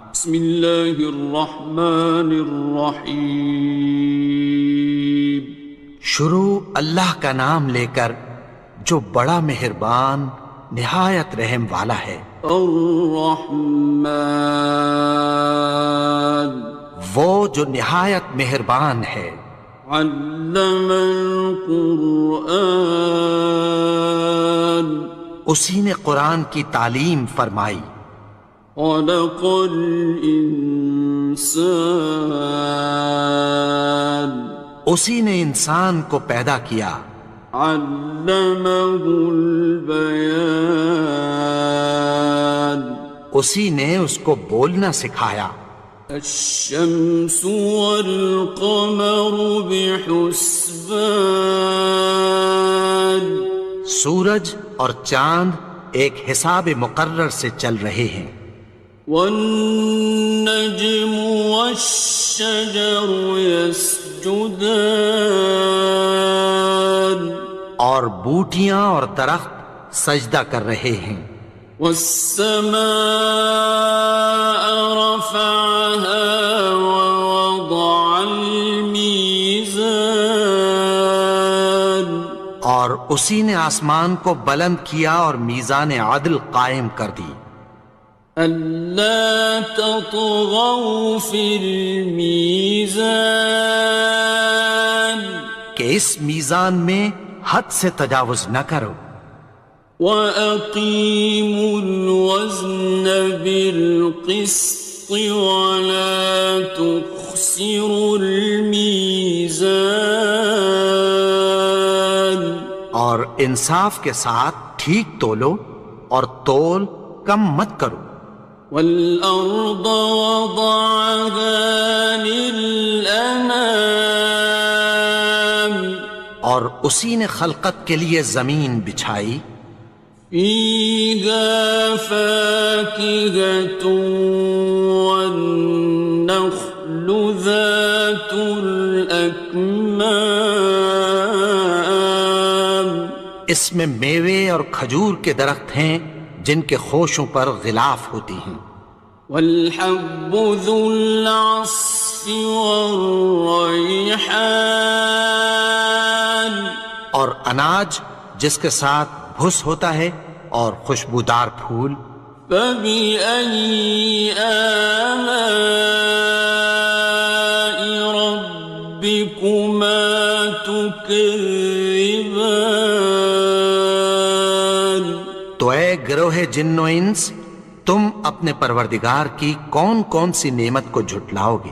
بسم اللہ الرحمن الرحیم۔ شروع اللہ کا نام لے کر جو بڑا مہربان نہایت رحم والا ہے۔ الرحمن، وہ جو نہایت مہربان ہے۔ علم القرآن، اسی نے قرآن کی تعلیم فرمائی۔ خلق الانسان، اسی نے انسان کو پیدا کیا۔ علمہ البیان، اسی نے اس کو بولنا سکھایا۔ الشمس والقمر بحسبان، سورج اور چاند ایک حساب مقرر سے چل رہے ہیں۔ والنجم والشجر يسجدان، اور بوٹیاں اور درخت سجدہ کر رہے ہیں۔ والسماء رفعها ووضع الميزان، اور اسی نے آسمان کو بلند کیا اور میزان عدل قائم کر دی۔ ألا تطغوا في الميزان، کہ اس میزان میں حد سے تجاوز نہ کرو۔ وَأَقِيمُوا الْوَزْنَ بِالْقِسْطِ وَلَا تُخْسِرُوا الْمِيزَانَ، اور انصاف کے ساتھ ٹھیک تولو اور تول کم مت کرو۔ وَالْأَرْضَ وَضَعَهَا لِلْأَنَامِ، اور اسی نے خلقت کے لیے زمین بچھائی۔ فِيهَا فَاكِهَةٌ وَالنَّخْلُ ذَاتُ الْأَكْمَامِ، اس میں میوے اور کھجور کے درخت ہیں جن کے خوشوں پر غلاف ہوتی ہیں۔ وَالْحَبُّ ذُو الْعَصْفِ وَالرَّيْحَانِ، اور اناج جس کے ساتھ بھس ہوتا ہے اور خوشبودار پھول۔ فَبِأَيِّ آلَاءِ رَبِّكُمَا تُكَذِّبَانِ، تو اے گروہ جن و انس، تم اپنے پروردگار کی کون کون سی نعمت کو جھٹلاؤ گے؟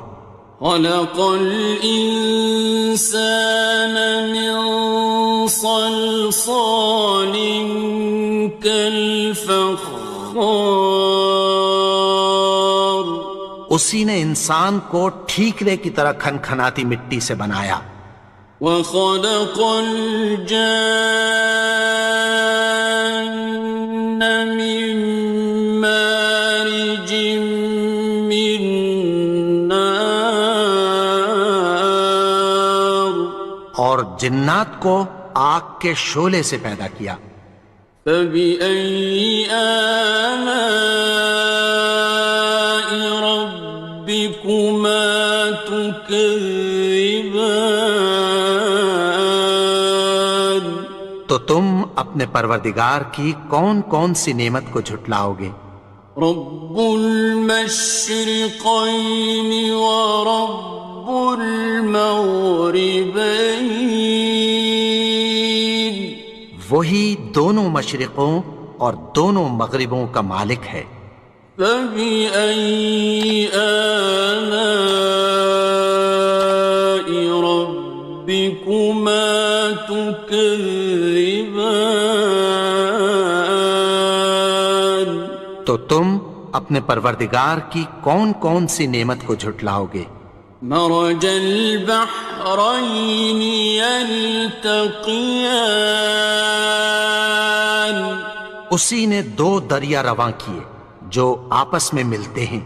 خَلَقَ الْإِنسَانَ مِنْ صَلْصَالٍ كَالْفَخَّارِ، اسی نے انسان کو ٹھیکرے کی طرح کھنکھناتی مٹی سے بنایا۔ وَخَلَقَ الْجَانَّ مِن مَّارِجٍ مِّن نَّارٍ، اور جنات کو آگ کے شعلے سے پیدا کیا۔ فَبِأَيِّ آلَاءِ رَبِّكُمَا تُكَذِّبَانِ، تو تم اپنے پروردگار کی کون کون سی نعمت کو جھٹلاؤ گے؟ رب المشرقين ورب المغربين، وہی دونوں مشرقوں اور دونوں مغربوں کا مالک ہے۔ فَبِأَيِّ آلَاءِ رَبِّكُمَا تُكَذِّبَانِ، تو تم اپنے پروردگار کی کون کون سی نعمت کو جھٹلاؤ گے؟ مرج البحرين يلتقيان، اسی نے دو دریا رواں کیے جو آپس میں ملتے ہیں۔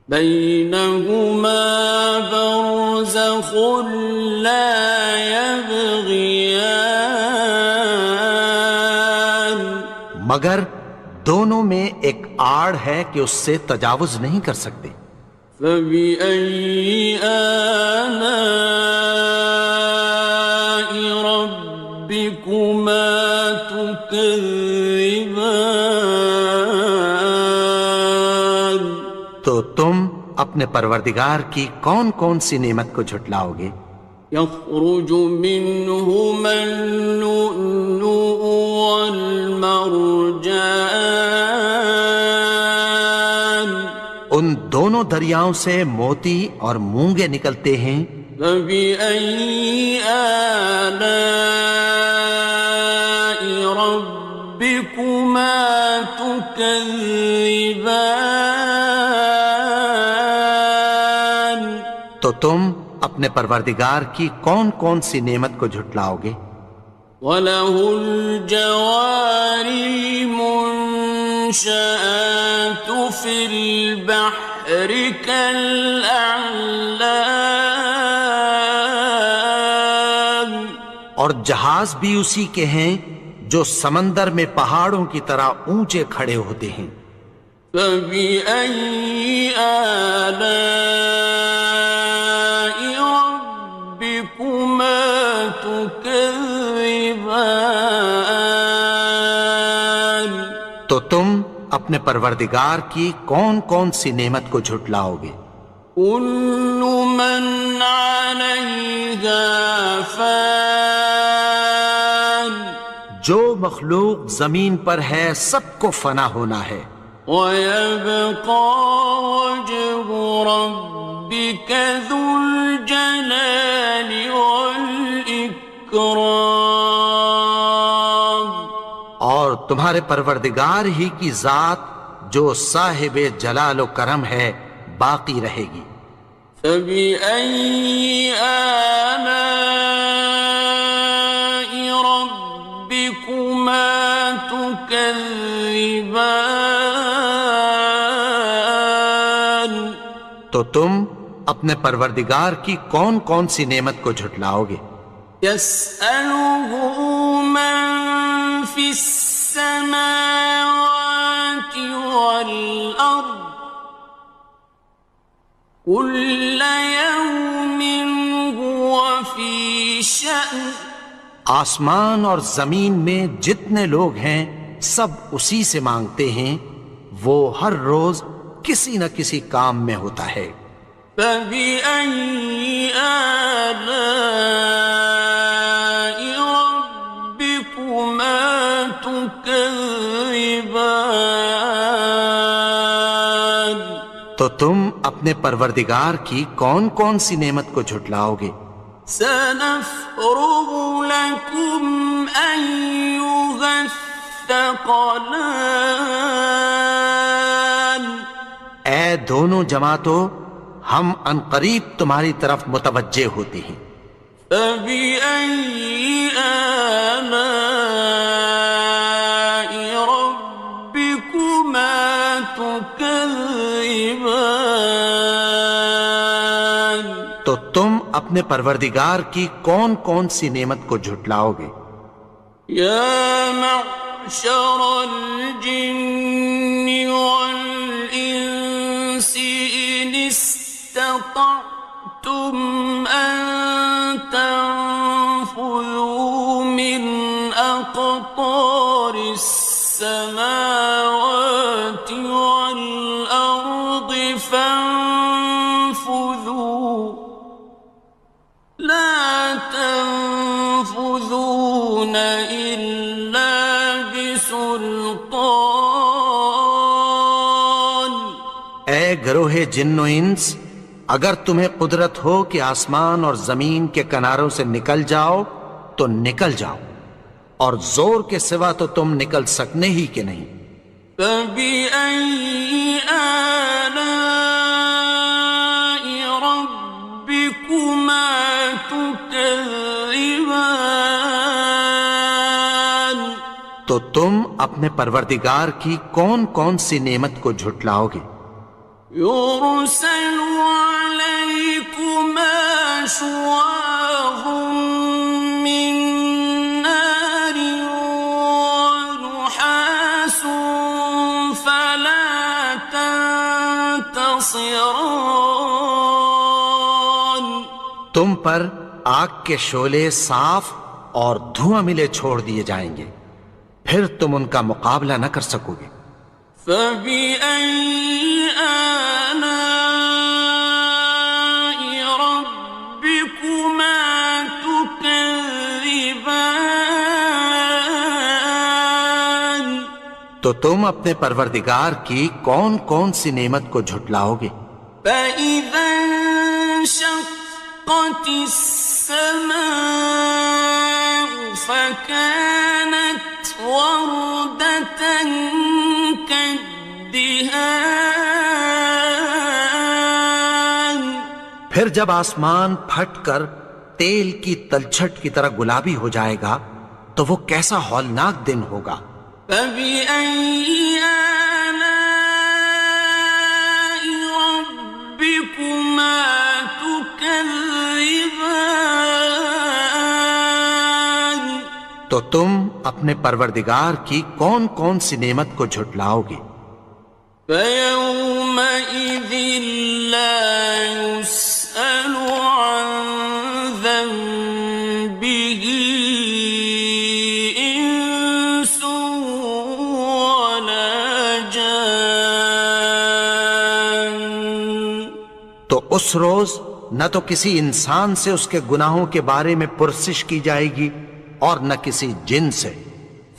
بينهما برزخ لا يبغيان، مگر دونوں میں ایک آڑ ہے کہ اس سے تجاوز نہیں کر سکتے۔ فبأي آلاء ربكما تكذبان؟ تو تم اپنے پروردگار کی کون کون سی نعمت کو جھٹلاؤ گے؟ يخرج منهما اللؤلؤ والمرجان ان دونوں دریاؤں سے موتی اور مونگے نکلتے ہیں۔ فبأي آلاء ربكما تكذبان؟ تو تم اپنے پروردگار کی کون کون سی نعمت کو جھٹلاؤ گے؟ وَلَهُ الْجَوَارِ الْمُنشَآتُ فِي الْبَحْرِ كَالْأَعْلَامِ، اور جہاز بھی اسی کے ہیں جو سمندر میں پہاڑوں کی طرح اونچے کھڑے ہوتے ہیں۔ فَبِأَيِّ آلَاءِ رَبِّكُمَا تُكَذِّبَانِ؟ تو تم اپنے پروردگار کی کون کون سی نعمت کو جھٹلاؤ گے؟ كُلُّ مَنْ عَلَيْهَا فَانٍ، جو مخلوق زمین پر ہے سب کو فنا ہونا ہے۔ وَيَبْقَى وَجْهُ رَبِّكَ ذُو الْجَلَالِ وَالْإِكْرَامِ، اور تمہارے پروردگار ہی کی ذات جو صاحب جلال و کرم ہے باقی رہے گی۔ فَبِأَيِّ آلَاءِ رَبِّكُمَا تُكَذِّبَانِ؟ تو تم اپنے پروردگار کی کون کون سی نعمت کو جھٹلاؤ گے؟ يَسْأَلُهُ مَن فِي السَّمَاوَاتِ وَالْأَرْضِ كُلَّ يَوْمٍ هُوَ فِي شَأْنٍ، آسمان اور زمین میں جتنے لوگ ہیں سب اسی سے مانگتے ہیں، وہ ہر روز کسی نہ کسی کام میں ہوتا ہے۔ فَبِأَيِّ آلَاءِ رَبِّكُمَا تُكَذِّبَانِ؟ تو تم اپنے پروردگار کی کون کون سی نعمت کو جھٹلاؤ گے؟ سَنَفْرُغُ لَكُمْ أَيُّهَ الثَّقَلَانِ، اے دونوں جماعتوں، ہم عنقریب تمہاری طرف متوجہ ہوتے ہیں۔ فَبِأَيِّ آلَاءِ رَبِّكُمَا تُكَذِّبَانِ؟ تو تم اپنے پروردگار کی کون کون سی نعمت کو جھٹلاؤ گے؟ يَا مَعْشَرَ الْجِنِّ وَالْإِنسِ إِنِ اسْتَطَعْتُمْ أَن تَنفُذُوا مِنْ أَقْطَارِ السَّمَاوَاتِ وَالْأَرْضِ فَانفُذُوا، لَا تَنفُذُونَ إِلَّا بِسُلْطَانٍ۔ اے گروہ جن و انس، اگر تمہیں قدرت ہو کہ آسمان اور زمین کے کناروں سے نکل جاؤ تو نکل جاؤ، اور زور کے سوا تو تم نکل سکنے ہی کہ نہیں۔ فَبِأَيِّ آلَاءِ رَبِّكُمَا تُكَذِّبَانِ؟ تو تم اپنے پروردگار کی کون کون سی نعمت کو جھٹلاؤ گے؟ يُرْسَلُ عَلَيْكُمَا شُوَاظٌ مِّن نَّارٍ وَنُحَاسٌ خاصران. تم پر آگ کے شعلے صاف اور دھواں ملے چھوڑ دیے جائیں گے، پھر تم ان کا مقابلہ نہ کر سکو گے۔ فَبِأَيِّ آلَاءِ رَبِّكُمَا تُكَذِّبَانِ. تو تم اپنے پروردگار کی کون کون سی نعمت کو جھٹلاؤ گے؟ فَإِذَا انشَقَّتِ السَّمَاءُ فَكَانَتْ وَرْدَةً كَالدِّهَانِ. پھر جب آسمان پھٹ کر تیل کی تلچھٹ کی طرح گلابی ہو جائے گا تو وہ کیسا ہولناک دن ہوگا۔ فَبِأَيِّ آلَاءِ رَبِّكُمَا تُكَذِّبَانِ. تو تم اپنے پروردگار کی کون کون سی نعمت کو جھٹلاؤ گے؟ فَيَوْمَئِذٍ لَا يُسْأَلُ عَنْ ذَنبِهِ إِنسٌ وَلَا جَانٌ. تو اس روز نہ تو کسی انسان سے اس کے گناہوں کے بارے میں پرسش کی جائے گی اور نہ کسی جن سے۔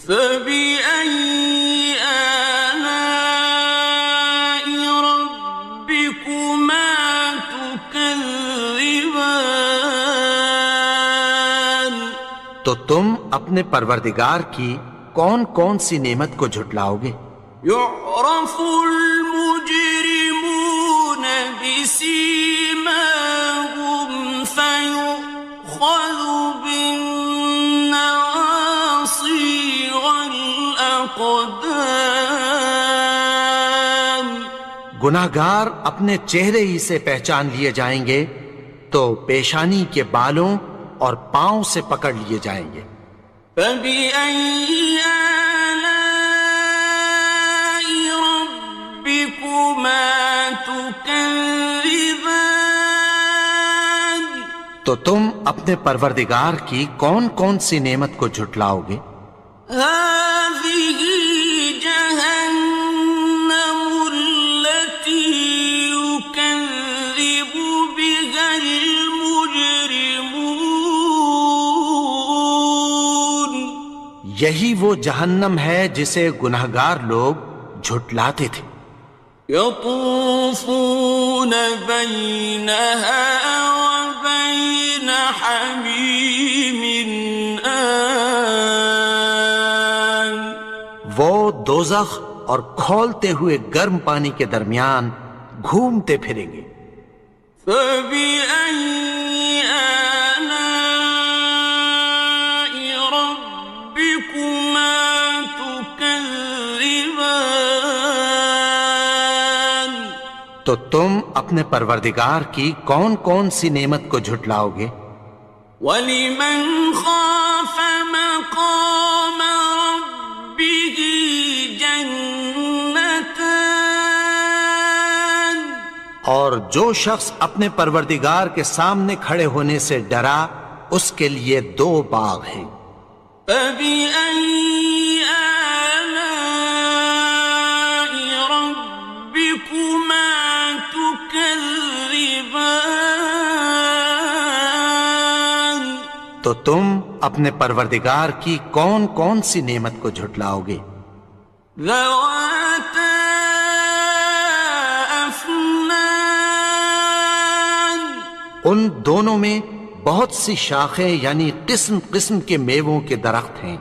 فَبِأَيِّ آلَاءِ رَبِّكُمَا تُكَذِّبَانِ. تو تم اپنے پروردگار کی کون کون سی نعمت کو جھٹلاؤ گے؟ يُعْرَفُ الْمُجْرِمُونَ بِسِيمَاهُمْ فَيُؤْخَذُ بِالنَّوَاصِي وَالْأَقْدَامِ. گناہگار اپنے چہرے ہی سے پہچان لیے جائیں گے تو پیشانی کے بالوں اور پاؤں سے پکڑ لیے جائیں گے۔ فَبِأَيِّ آلَاءِ رَبِّكُمَا تُكَذِّبَانِ. تو تم اپنے پروردگار کی کون کون سی نعمت کو جھٹلاؤ گے؟ هَٰذِهِ جَهَنَّمُ الَّتِي يُكَذِّبُ بِهَا الْمُجْرِمُونَ. یہی وہ جہنم ہے جسے گناہگار لوگ جھٹلاتے تھے۔ يَطُوفُونَ بَيْنَهَا وَبَيْنَ حَمِيمٍ آنٍ. وہ دوزخ اور کھولتے ہوئے گرم پانی کے درمیان گھومتے پھریں گے۔ فَبِأَيِّ آلَاءِ رَبِّكُمَا تُكَذِّبَانِ. تو تم اپنے پروردگار کی کون کون سی نعمت کو جھٹلاؤ گے؟ وَلِمَنْ خَافَ مَقَامَ رَبِّهِ جَنَّتَانِ. اور جو شخص اپنے پروردگار کے سامنے کھڑے ہونے سے ڈرا اس کے لیے دو باغ ہیں۔ فَبِأَيِّ آلَاءِ رَبِّكُمَا تُكَذِّبَانِ. تو تم اپنے پروردگار کی کون کون سی نعمت کو جھٹلاؤ گے؟ ذَوَاتَا أَفْنَانٍ. ان دونوں میں بہت سی شاخیں یعنی قسم قسم کے میووں کے درخت ہیں۔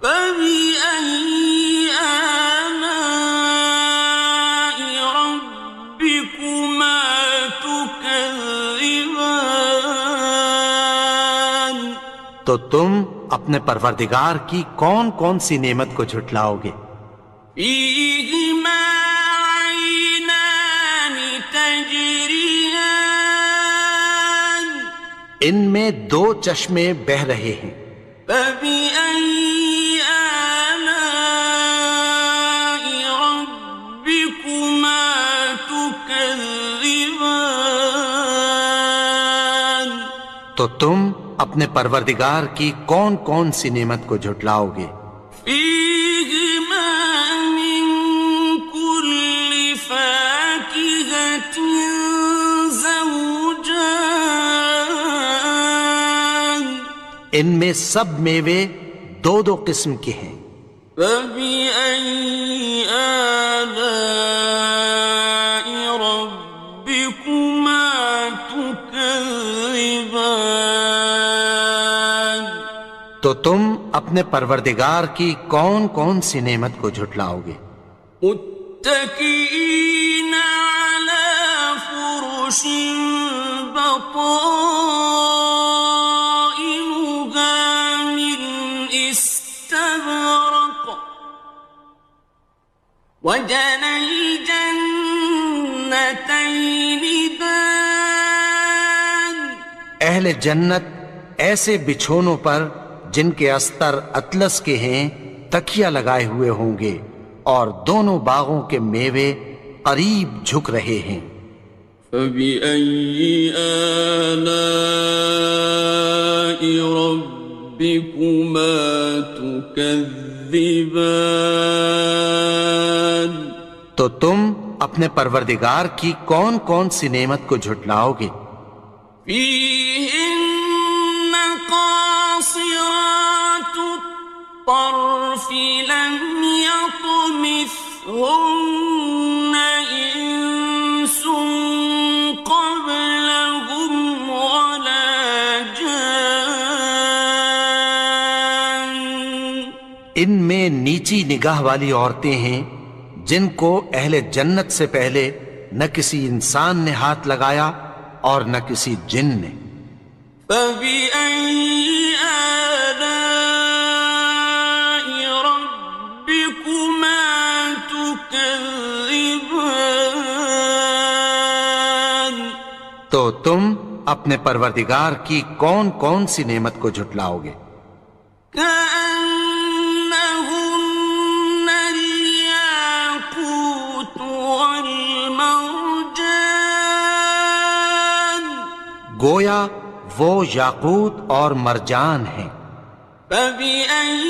فَبِأَيِّ آلَاءِ رَبِّكُمَا تُكَذِّبَانِ. تو تم اپنے پروردگار کی کون کون سی نعمت کو جھٹلاؤ گے؟ فِيهِمَا عَيْنَانِ تَجْرِيَانِ. ان میں دو چشمے بہہ رہے ہیں۔ فَبِأَيِّ آلَاءِ رَبِّكُمَا تُكَذِّبَانِ. تكذبان تو تم اپنے پروردگار کی کون کون سی نعمت کو جھٹلاؤ گے؟ فيهما من كل فاكهة زوجان ان میں سب میوے دو دو قسم کے ہیں۔ فبأي آلاء ربكما تكذبان تو تم اپنے پروردگار کی کون کون سی نعمت کو جھٹلاؤ گے؟ متكئين على فرش بطائنها من استبرق وجنى الجنتين دان اہل جنت ایسے بچھونوں پر جن کے استر اطلس کے ہیں تکیہ لگائے ہوئے ہوں گے، اور دونوں باغوں کے میوے قریب جھک رہے ہیں۔ فبأي آلاء ربكما تكذبان تو تم اپنے پروردگار کی کون کون سی نعمت کو جھٹلاؤ گے؟ فيهن قاصرات الطرف لم يطمثهن إنس قبلهم ولا جان ان میں نیچی نگاہ والی عورتیں ہیں جن کو اہل جنت سے پہلے نہ کسی انسان نے ہاتھ لگایا اور نہ کسی جن نے۔ فبأي آلاء ربكما تكذبان تو تم اپنے پروردگار کی کون کون سی نعمت کو جھٹلاؤ گے؟ كأنهن الياقوت والمرجان گویا وہ یاقوت اور مرجان ہیں۔ فبأي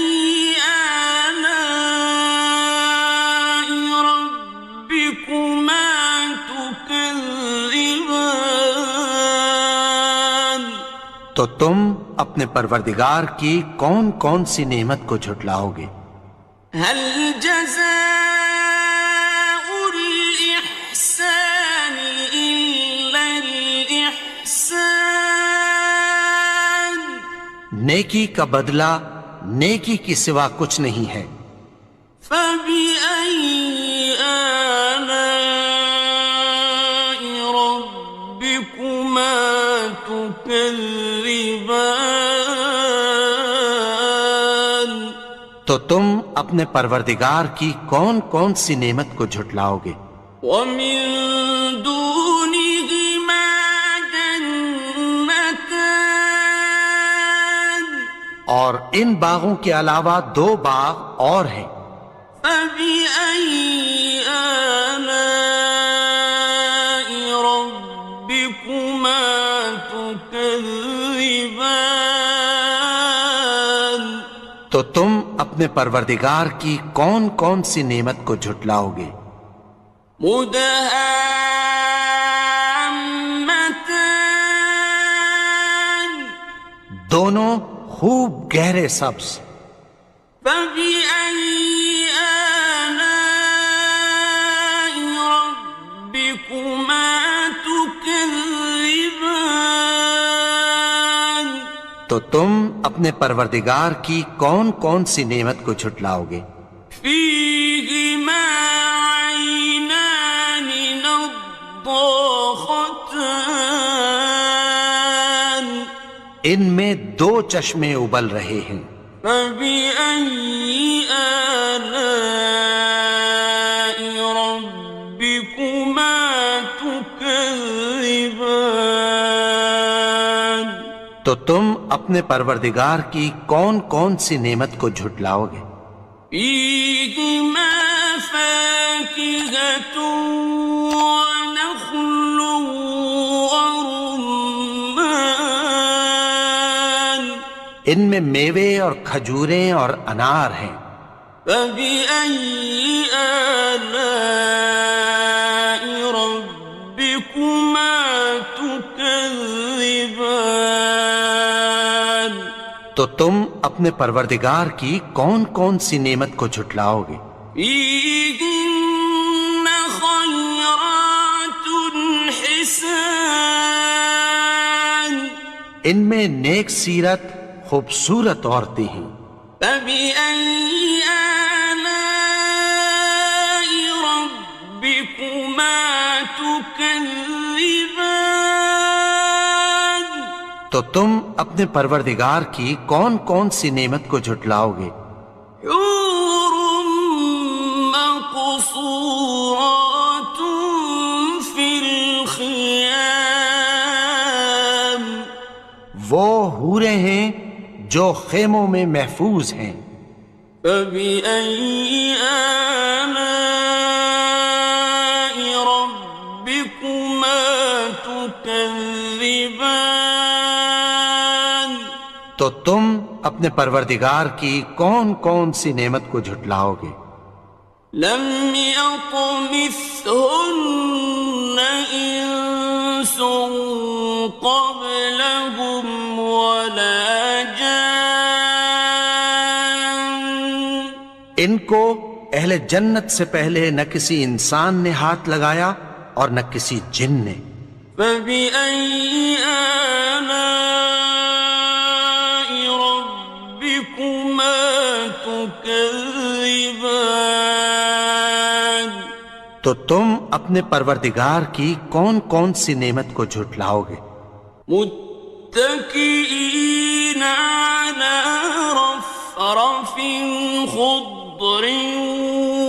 آلاء ربكما تكذبان تو تم اپنے پروردگار کی کون کون سی نعمت کو جھٹلاؤ گے؟ هل جزاء الإحسان إلا الإحسان نیکی کا بدلہ نیکی کی سوا کچھ نہیں ہے۔ فبأي آلاء ربكما تكذبان تو تم اپنے پروردگار کی کون کون سی نعمت کو جھٹلاؤ گے؟ ومن دونهما جنتان اور ان باغوں کے علاوہ دو باغ اور ہیں۔ فبأي آلاء ربكما تكذبان تو تم اپنے پروردگار کی کون کون سی نعمت کو جھٹلاؤ گے؟ مدهامتان دونوں خوب گہرے سبز۔ فبأي آلاء ربكما تكذبان تو تم اپنے پروردگار کی کون کون سی نعمت کو جھٹلاؤ گے؟ فيهما عينان نضاختان ان میں دو چشمے ابل رہے ہیں۔ فبأي آلاء ربكما تكذبان تو تم اپنے پروردگار کی کون کون سی نعمت کو جھٹلاؤ گے؟ فيهما فاكهة ونخل ان میں میوے اور کھجوریں اور انار ہیں۔ فبأي آلاء ربكما تكذبان؟ تو تم اپنے پروردگار کی کون کون سی نعمت کو جھٹلاؤ گے؟ فيهن خيرات حسان، ان میں نیک سیرت خوبصورت عورتیں ہیں۔ فبأي آلاء ربكما تكذبان؟ تو تم اپنے پروردگار کی کون کون سی نعمت کو جھٹلاؤ گے؟ حور مقصورات في الخيام، وہ حوریں ہیں جو خیموں میں محفوظ ہیں۔ فبأي آلاء ربكما تكذبان؟ تو تم اپنے پروردگار کی کون کون سی نعمت کو جھٹلاؤ گے؟ لم يطمثهن إنس قبلهم ولا جان، ان کو اہل جنت سے پہلے نہ کسی انسان نے ہاتھ لگایا اور نہ کسی جن نے۔ فبأي آلاء ربكما تكذبان؟ تو تم اپنے پروردگار کی کون کون سی نعمت کو جھٹلاؤ گے؟ متكئين على رفرف خضر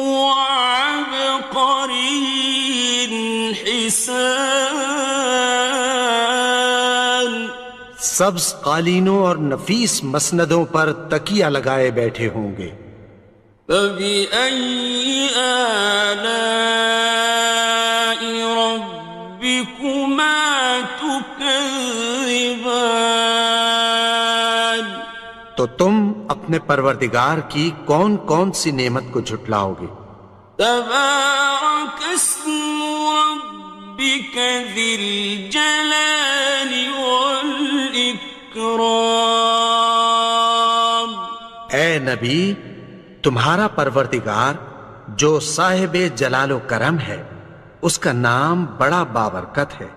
وعبقري حسان، سبز قالینوں اور نفیس مسندوں پر تکیہ لگائے بیٹھے ہوں گے۔ فبأي آلاء ربكما تكذبان؟ تو تم اپنے پروردگار کی کون کون سی نعمت کو جھٹلاؤ گے؟ تبارك اسم ربك ذي الجلال والإكرام۔ اے نبی، تمہارا پروردگار جو صاحب جلال و کرم ہے، اس کا نام بڑا بابرکت ہے۔